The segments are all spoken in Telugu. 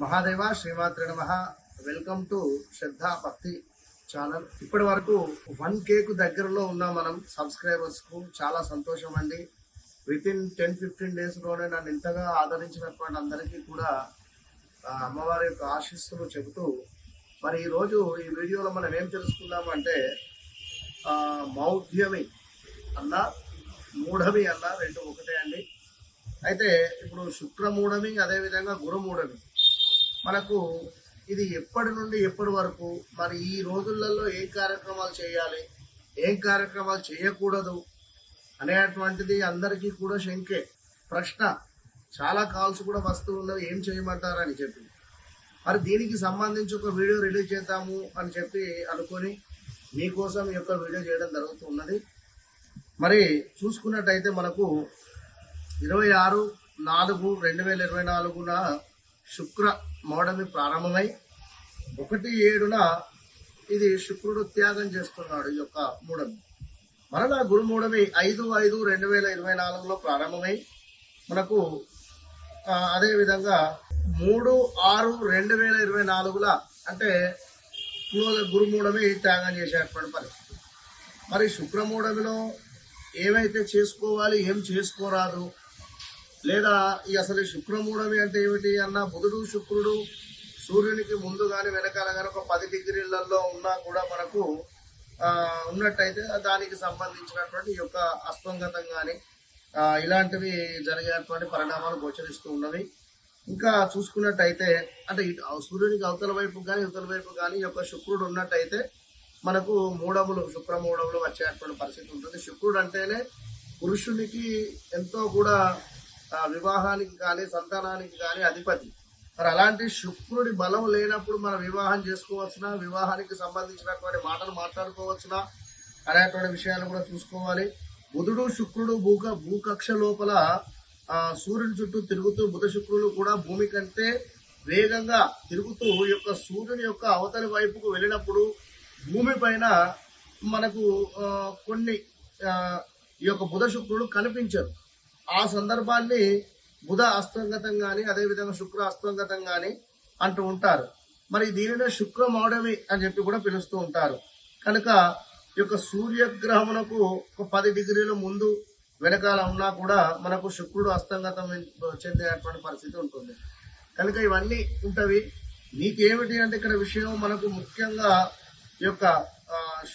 మహాదేవ శ్రీమాత్రే నమః. వెల్కమ్ టు శ్రద్ధా భక్తి ఛానల్. ఇప్పటి వరకు 1K కు దగ్గరలో ఉన్న మనం సబ్స్క్రైబర్స్ కు చాలా సంతోషం అండి. విత్ ఇన్ 10-15 డేస్ లోనే నన్ను ఇంతగా ఆదరించినటువంటి అందరికీ కూడా అమ్మవారి యొక్క ఆశీస్సులు చెబుతూ మరి ఈరోజు ఈ వీడియోలో మనం ఏం తెలుసుకుందాము అంటే మౌఢ్యమి అన్న మూఢమి అన్న రెండు ఒకటే అండి. అయితే ఇప్పుడు శుక్రమూఢమి అదేవిధంగా గురుమూఢమి మనకు ఇది ఎప్పటి నుండి ఎప్పటి వరకు, మరి ఈ రోజులలో ఏం కార్యక్రమాలు చేయాలి, ఏం కార్యక్రమాలు చేయకూడదు అనేటువంటిది అందరికీ కూడా శంకే ప్రశ్న. చాలా కాల్స్ కూడా వస్తూ ఉన్నవి, ఏం చేయమంటారని చెప్పి. మరి దీనికి సంబంధించి ఒక వీడియో రిలీజ్ చేద్దాము అని చెప్పి అనుకొని మీకోసం ఈ యొక్క వీడియో చేయడం జరుగుతున్నది. మరి చూసుకున్నట్టయితే మనకు 26/4/2024 శుక్ర మౌఢమి ప్రారంభమై 1/7 ఇది శుక్రుడు త్యాగం చేస్తున్నాడు. ఈ యొక్క మూఢమి మరలా గురుమూఢమి 5/5/2024 ప్రారంభమై మనకు అదేవిధంగా 3/6/2024 అంటే గురుమూఢమి త్యాగం చేసేటువంటి పరిస్థితి. మరి శుక్రమూఢమిలో ఏమైతే చేసుకోవాలి, ఏం చేసుకోరాదు, లేదా ఈ అసలు శుక్రమూఢమి అంటే ఏమిటి అన్న, బుధుడు శుక్రుడు సూర్యునికి ముందు కానీ వెనకాల కానీ ఒక 10 డిగ్రీలలో ఉన్నా కూడా మనకు ఉన్నట్టయితే దానికి సంబంధించినటువంటి ఈ యొక్క అస్తంగతం కానీ ఇలాంటివి జరిగేటువంటి పరిణామాలు గోచరిస్తూ ఉన్నవి. ఇంకా చూసుకున్నట్టయితే అంటే సూర్యునికి అవతల వైపు కానీ ఇవతల వైపు కానీ ఈ యొక్క శుక్రుడు ఉన్నట్టయితే మనకు మూఢములు శుక్రమూఢములు వచ్చేటువంటి పరిస్థితి ఉంటుంది. శుక్రుడు అంటేనే పురుషునికి ఎంతో కూడా వివాహానికి కానీ సంతానానికి కానీ అధిపతి. మరి అలాంటి శుక్రుడి బలం లేనప్పుడు మనం వివాహం చేసుకోవచ్చునా, వివాహానికి సంబంధించినటువంటి మాటలు మాట్లాడుకోవచ్చునా అనేటువంటి విషయాలు కూడా చూసుకోవాలి. బుధుడు శుక్రుడు భూకక్ష లోపల సూర్యుని చుట్టూ తిరుగుతూ, బుధ శుక్రులు కూడా భూమి కంటే వేగంగా తిరుగుతూ ఈ యొక్క సూర్యుని యొక్క అవతలి వైపుకు వెళ్ళినప్పుడు భూమి పైన మనకు కొన్ని ఈ యొక్క బుధ శుక్రుడు కనిపించరు. ఆ సందర్భాన్ని బుధ అస్తంగతం కానీ అదేవిధంగా శుక్ర అస్తంగతం కానీ అంటూ ఉంటారు. మరి దీనినే శుక్ర మౌఢమి అని చెప్పి కూడా పిలుస్తూ ఉంటారు. కనుక ఈ యొక్క సూర్యగ్రహమునకు ఒక 10 డిగ్రీల ముందు వెనకాల ఉన్నా కూడా మనకు శుక్రుడు అస్తంగతం చెందేటువంటి పరిస్థితి ఉంటుంది. కనుక ఇవన్నీ ఉంటవి. నీకేమిటి అంటే ఇక్కడ విషయం మనకు ముఖ్యంగా ఈ యొక్క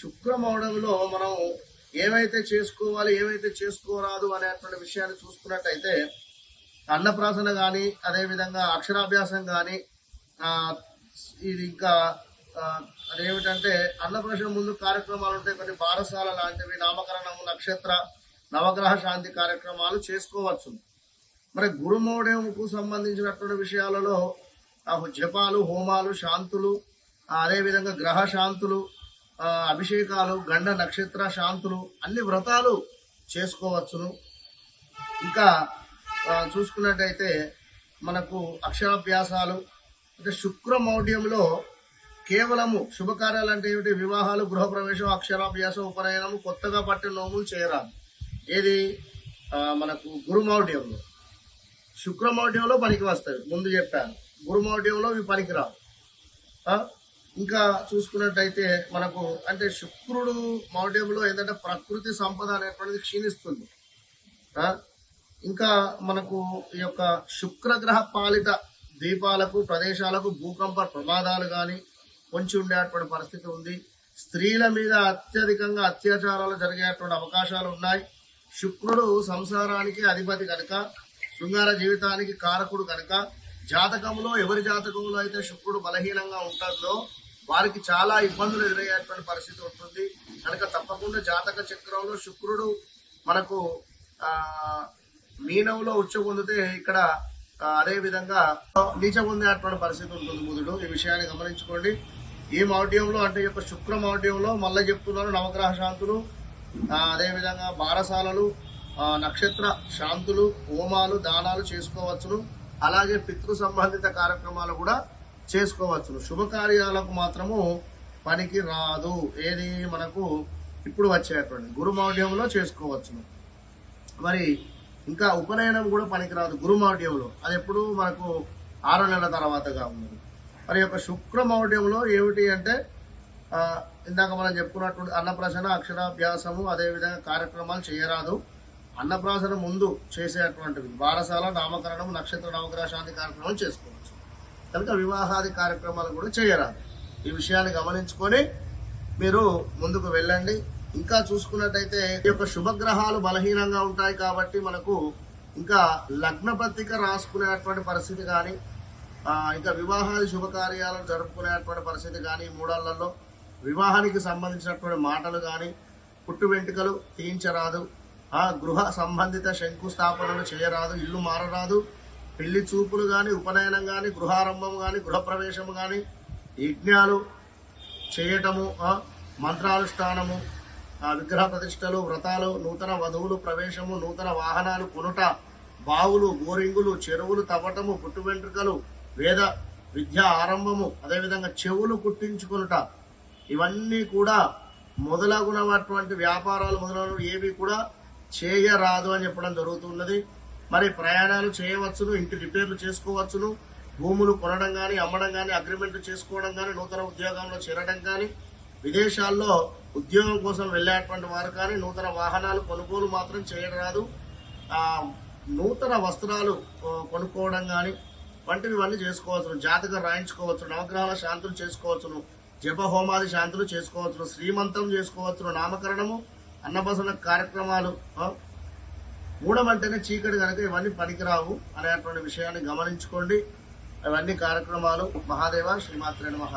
శుక్ర మౌఢమిలో మనం ఏమైతే చేసుకోవాలి, ఏమైతే చేసుకోరాదు అనేటువంటి విషయాన్ని చూసుకున్నట్టయితే అన్నప్రాసన కానీ అదేవిధంగా అక్షరాభ్యాసం కానీ ఇది ఇంకా అదేమిటంటే అన్నప్రాసన ముందు కార్యక్రమాలు ఉంటాయి, కొన్ని బారసాల లాంటివి, నామకరణము, నక్షత్ర, నవగ్రహ శాంతి కార్యక్రమాలు చేసుకోవచ్చు. మరి గురుమౌఢ్యంకు సంబంధించినటువంటి విషయాలలో జపాలు, హోమాలు, శాంతులు, అదేవిధంగా గ్రహ శాంతులు, అభిషేకాలు, గండ నక్షత్ర శాంతులు, అన్ని వ్రతాలు చేసుకోవచ్చును. ఇంకా చూసుకున్నట్టయితే మనకు అక్షరాభ్యాసాలు అంటే శుక్ర మౌఢ్యంలో కేవలము శుభకార్యాలు అంటే ఏమిటి, వివాహాలు, గృహప్రవేశం, అక్షరాభ్యాసం, ఉపనయనము, కొత్తగా పట్టిన నోములు చేయరాదు. ఏది మనకు గురుమౌఢ్యంలో. శుక్రమౌఢ్యంలో పనికి వస్తాయి, ముందు చెప్పాను. గురుమౌఢ్యంలో ఇవి పనికిరావు. ఇంకా చూసుకున్నట్టయితే మనకు అంటే శుక్రుడు మౌఢ్యంలో ఏంటంటే ప్రకృతి సంపద అనేటువంటిది క్షీణిస్తుంది. ఇంకా మనకు ఈ యొక్క శుక్రగ్రహ పాలిత ద్వీపాలకు, ప్రదేశాలకు భూకంప ప్రమాదాలు కానీ పొంచి ఉండేటువంటి పరిస్థితి ఉంది. స్త్రీల మీద అత్యధికంగా అత్యాచారాలు జరిగేటువంటి అవకాశాలు ఉన్నాయి. శుక్రుడు సంసారానికి అధిపతి కనుక, శృంగార జీవితానికి కారకుడు కనుక, జాతకంలో ఎవరి జాతకంలో అయితే శుక్రుడు బలహీనంగా ఉంటుందో వారికి చాలా ఇబ్బందులు ఎదురయ్యేటువంటి పరిస్థితి ఉంటుంది. కనుక తప్పకుండా జాతక చక్రంలో శుక్రుడు మనకు మీనంలో ఉచ్చ పొందితే ఇక్కడ అదే విధంగా నీచ పొందేటువంటి పరిస్థితి ఉంటుంది బుధుడు. ఈ విషయాన్ని గమనించుకోండి. ఈ మౌఢ్యంలో అంటే ఈ యొక్క శుక్ర మౌఢ్యంలో మళ్ళీ చెప్తున్నాను, నవగ్రహ శాంతులు, అదేవిధంగా బారసాలలు, నక్షత్ర శాంతులు, హోమాలు, దానాలు చేసుకోవచ్చును. అలాగే పితృ సంబంధిత కార్యక్రమాలు కూడా చేసుకోవచ్చును. శుభకార్యాలకు మాత్రము పనికి రాదు. ఏది మనకు ఇప్పుడు వచ్చేటువంటి గురుమౌఢ్యంలో చేసుకోవచ్చును. మరి ఇంకా ఉపనయనం కూడా పనికిరాదు గురుమౌఢ్యంలో. అది ఎప్పుడు మనకు 6 నెలల తర్వాతగా ఉన్నది. మరి యొక్క శుక్రమౌఢ్యంలో ఏమిటి అంటే ఇందాక మనం చెప్పుకున్నటువంటి అన్నప్రాసన, అక్షరాభ్యాసము, అదేవిధంగా కార్యక్రమాలు చేయరాదు. అన్నప్రాసన ముందు చేసేటువంటివి బారసాల, నామకరణం, నక్షత్ర నవగ్రహ శాంతి కార్యక్రమాలు చేసుకోవచ్చు. కనుక వివాహాది కార్యక్రమాలు కూడా చేయరాదు. ఈ విషయాన్ని గమనించుకొని మీరు ముందుకు వెళ్ళండి. ఇంకా చూసుకున్నట్టయితే ఈ యొక్క శుభగ్రహాలు బలహీనంగా ఉంటాయి కాబట్టి మనకు ఇంకా లగ్న పత్రిక రాసుకునేటువంటి పరిస్థితి కానీ, ఇంకా వివాహాది శుభకార్యాలను జరుపుకునేటువంటి పరిస్థితి కానీ, మూడాళ్లలో వివాహానికి సంబంధించినటువంటి మాటలు కానీ, పుట్టు వెంట్రుకలు తీయించరాదు, గృహ సంబంధిత శంకుస్థాపనలు చేయరాదు, ఇల్లు మారరాదు, పెళ్లి చూపులు కానీ, ఉపనయనం కానీ, గృహారంభం కానీ, గృహప్రవేశం కానీ, యజ్ఞాలు చేయటము, మంత్రానుష్ఠానము, విగ్రహ ప్రతిష్టలు, వ్రతాలు, నూతన వధువులు ప్రవేశము, నూతన వాహనాలు కొనుట, బావులు, బోరింగులు, చెరువులు తవ్వటము, పుట్టు వెంట్రుకలు, వేద విద్య ఆరంభము, అదేవిధంగా చెవులు కుట్టించుకొనుట, ఇవన్నీ కూడా మొదలగునటువంటి వ్యాపారాలు మొదలగు ఏవి కూడా చేయరాదు అని చెప్పడం జరుగుతున్నది. మరి ప్రయాణాలు చేయవచ్చును, ఇంటి రిపేర్లు చేసుకోవచ్చును, భూములు కొనడం కానీ, అమ్మడం కానీ, అగ్రిమెంట్ చేసుకోవడం కానీ, నూతన ఉద్యోగంలో చేరడం కానీ, విదేశాల్లో ఉద్యోగం కోసం వెళ్ళేటువంటి వారు కానీ, నూతన వాహనాలు కొనుగోలు మాత్రం చేయరాదు, నూతన వస్త్రాలు కొనుక్కోవడం కానీ వంటివి చేసుకోవచ్చును, జాతకం రాయించుకోవచ్చు, నవగ్రహాల శాంతులు చేసుకోవచ్చును, జప హోమాది శాంతులు చేసుకోవచ్చును, శ్రీమంతం చేసుకోవచ్చును, నామకరణము, అన్నప్రాసన కార్యక్రమాలు. మూడమంటేనే చీకటి కనుక ఇవన్నీ పనికిరావు అనేటువంటి విషయాన్ని గమనించుకోండి. అవన్నీ కార్యక్రమాలు. మహాదేవ శ్రీమాత్రే నమః.